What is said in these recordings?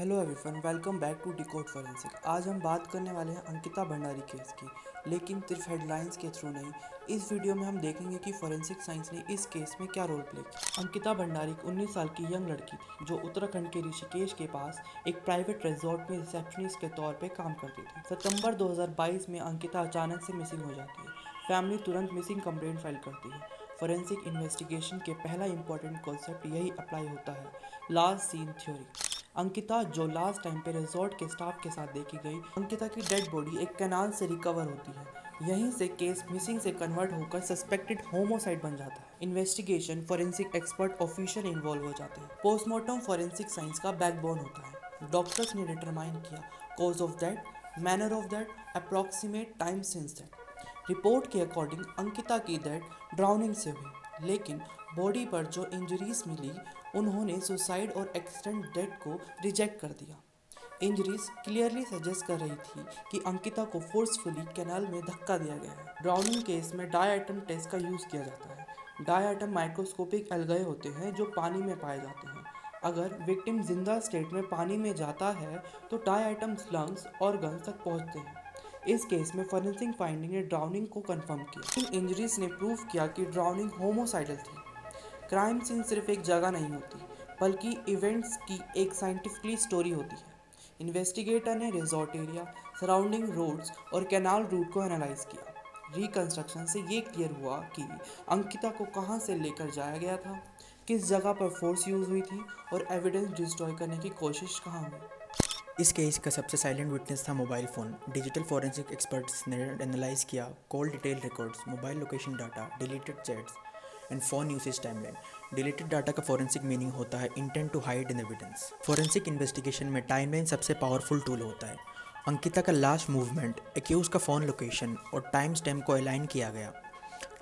Hello everyone, welcome back to decode forensic. आज हम बात करने वाले हैं अंकिता भंडारी केस की, लेकिन सिर्फ हेडलाइंस के थ्रू नहीं। इस वीडियो में हम देखेंगे कि फॉरेंसिक साइंस ने इस केस में क्या रोल प्ले किया। अंकिता भंडारी एक 19 साल की यंग लड़की थी जो उत्तराखंड के ऋषिकेश के पास एक प्राइवेट रिजॉर्ट में रिसेप्शनिस्ट के तौर पर काम करती थी। सितंबर 2022 में अंकिता अचानक से मिसिंग हो जाती है। फैमिली तुरंत मिसिंग कंप्लेंट फाइल करती है। फॉरेंसिक इन्वेस्टिगेशन के पहला इंपॉर्टेंट कॉन्सेप्ट यही अप्लाई होता है, लास्ट सीन थ्योरी। अंकिता, जो लास्ट टाइम पे रिजॉर्ट के स्टाफ के साथ देखी गई, अंकिता की डेड बॉडी एक कैनाल से रिकवर होती है। यहीं से केस मिसिंग से कन्वर्ट होकर सस्पेक्टेड होमोसाइड बन जाता है। Investigation, forensic expert official involve हो जाते हैं। पोस्टमार्टम फॉरेंसिक साइंस का बैकबोन होता है। डॉक्टर्स ने डिटरमाइन किया cause of death, manner of death, approximate time since death. Report के अकॉर्डिंग अंकिता की डेथ ड्राउनिंग से हुई, लेकिन बॉडी पर जो इंजरीज मिली उन्होंने सुसाइड और एक्सीडेंट डेथ को रिजेक्ट कर दिया। इंजरीज क्लियरली सजेस्ट कर रही थी कि अंकिता को फोर्सफुली कैनाल में धक्का दिया गया है। ड्राउनिंग केस में डाई आइटम टेस्ट का यूज़ किया जाता है। डाई आइटम माइक्रोस्कोपिक एल्गाए होते हैं जो पानी में पाए जाते हैं। अगर विक्टिम जिंदा स्टेट में पानी में जाता है तो डाई आइटम्स लंग्स ऑर्गन्स तक पहुंचते हैं। इस केस में फॉरेंसिक फाइंडिंग ने ड्राउनिंग को कंफर्म किया। इन इंजरीज ने प्रूव किया कि ड्राउनिंग होमोसाइडल थी। क्राइम सीन सिर्फ एक जगह नहीं होती, बल्कि इवेंट्स की एक साइंटिफिकली स्टोरी होती है। इन्वेस्टिगेटर ने रिजॉर्ट एरिया, सराउंडिंग रोड्स और कैनाल रूट को एनालाइज किया। रिकंस्ट्रक्शन से ये क्लियर हुआ कि अंकिता को कहाँ से लेकर जाया गया था, किस जगह पर फोर्स यूज हुई थी और एविडेंस डिस्ट्रॉय करने की कोशिश कहाँ हुई। इस केस का सबसे साइलेंट विटनेस था mobile phone. Digital forensic experts ने एनालाइज किया call detail records, mobile location data, deleted chats and phone usage timeline. Deleted data का फॉरेंसिक मीनिंग होता है intent to hide in evidence. Forensic investigation में timeline सबसे powerful tool होता है। अंकिता का लास्ट मूवमेंट, एक्यूज का फ़ोन लोकेशन और टाइम स्टैम्प को अलाइन किया गया।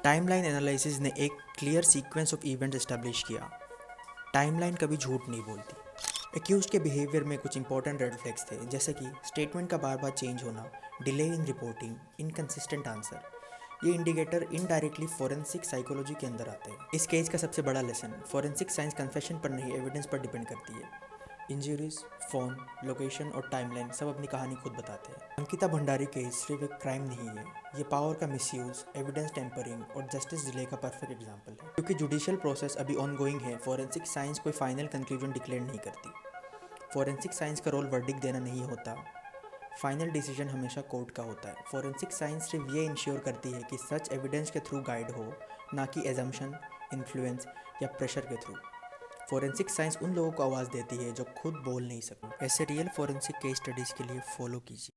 टाइमलाइन एनालिसिस ने एक clear sequence of events establish किया। टाइमलाइन कभी झूठ नहीं बोलती। एक्यूज के बिहेवियर में कुछ इंपॉर्टेंट रेड फ्लैग्स थे, जैसे कि स्टेटमेंट का बार बार चेंज होना, delay in reporting, inconsistent answer. ये इंडिकेटर इनडायरेक्टली फॉरेंसिक साइकोलॉजी के अंदर आते हैं। इस केस का सबसे बड़ा लेसन, फॉरेंसिक साइंस कन्फेशन पर नहीं, एविडेंस पर डिपेंड करती है। इंजरीज, फ़ोन, लोकेशन और टाइमलाइन सब अपनी कहानी खुद बताते हैं। अंकिता भंडारी केस सिर्फ एक क्राइम नहीं है, ये पावर का मिसयूज़, एविडेंस टेम्परिंग और जस्टिस डिले का परफेक्ट एग्जाम्पल है। क्योंकि जुडिशियल प्रोसेस अभी ऑनगोइंग है, फॉरेंसिक साइंस कोई फाइनल कंक्लूजन डिक्लेयर नहीं करती। फॉरेंसिक साइंस का रोल वर्डिक्ट देना नहीं होता, फाइनल डिसीजन हमेशा कोर्ट का होता है। फॉरेंसिक साइंस सिर्फ ये इंश्योर करती है कि सच एविडेंस के थ्रू गाइड हो, ना कि एजम्पशन, इन्फ्लुएंस या प्रेशर के थ्रू। फॉरेंसिक साइंस उन लोगों को आवाज़ देती है जो खुद बोल नहीं सकते। ऐसे रियल फॉरेंसिक केस स्टडीज़ के लिए फॉलो कीजिए।